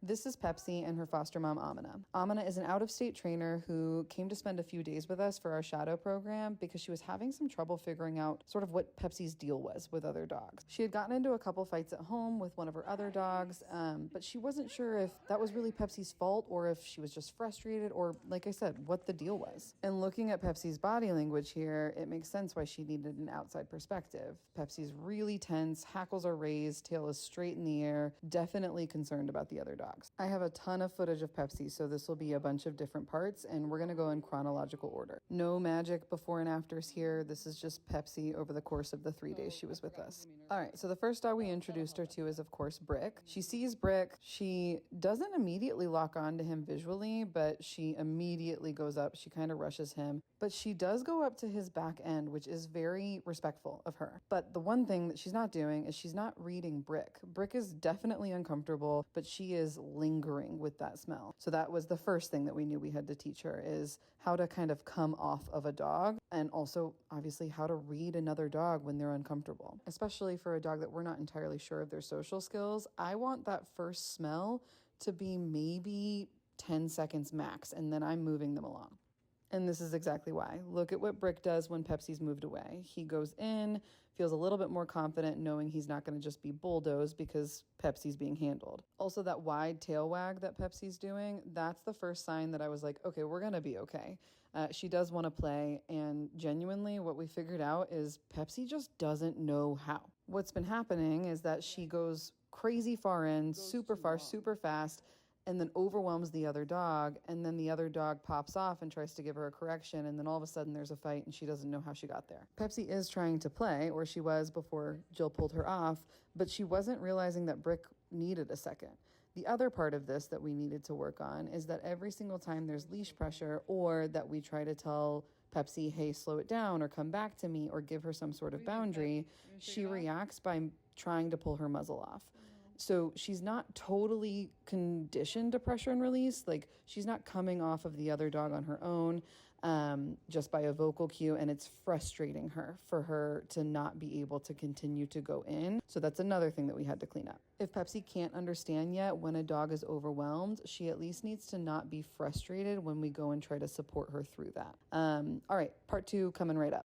This is Pepsi and her foster mom, Amina. Amina is an out-of-state trainer who came to spend a few days with us for our shadow program because she was having some trouble figuring out sort of what Pepsi's deal was with other dogs. She had gotten into a couple fights at home with one of her other dogs, but she wasn't sure if that was really Pepsi's fault or if she was just frustrated or, like I said, what the deal was. And looking at Pepsi's body language here, it makes sense why she needed an outside perspective. Pepsi's really tense, hackles are raised, tail is straight in the air, definitely concerned about the other dogs. I have a ton of footage of Pepsi, so this will be a bunch of different parts, and we're going to go in chronological order. No magic before and afters here. This is just Pepsi over the course of the 3 days she was with us. All right, so the first dog we introduced her to is, of course, Brick. She sees Brick. She doesn't immediately lock on to him visually, but she immediately goes up. She kind of rushes him, but she does go up to his back end, which is very respectful of her. But the one thing that she's not doing is she's not reading Brick. Brick is definitely uncomfortable, but she is lingering with that smell. So that was the first thing that we knew we had to teach her, is how to kind of come off of a dog, and also obviously how to read another dog when they're uncomfortable, especially for a dog that we're not entirely sure of their social skills. I want that first smell to be maybe 10 seconds max, and then I'm moving them along. And this is exactly why. Look at what Brick does when Pepsi's moved away. He goes in, feels a little bit more confident knowing he's not going to just be bulldozed because Pepsi's being handled. Also, that wide tail wag that Pepsi's doing, that's the first sign that I was like, okay, we're going to be okay. She does want to play, and genuinely what we figured out is Pepsi just doesn't know how. What's been happening is that she goes crazy far in, super far, super fast, and then overwhelms the other dog, and then the other dog pops off and tries to give her a correction, and then all of a sudden there's a fight and she doesn't know how she got there. Pepsi is trying to play, or she was before Jill pulled her off, but she wasn't realizing that Brick needed a second. The other part of this that we needed to work on is that every single time there's leash pressure, or that we try to tell Pepsi, hey, slow it down, or come back to me, or give her some sort of boundary, she reacts by trying to pull her muzzle off. So she's not totally conditioned to pressure and release. Like, she's not coming off of the other dog on her own just by a vocal cue, and it's frustrating her for her to not be able to continue to go in. So that's another thing that we had to clean up. If Pepsi can't understand yet when a dog is overwhelmed, she at least needs to not be frustrated when we go and try to support her through that. All right, part 2 coming right up.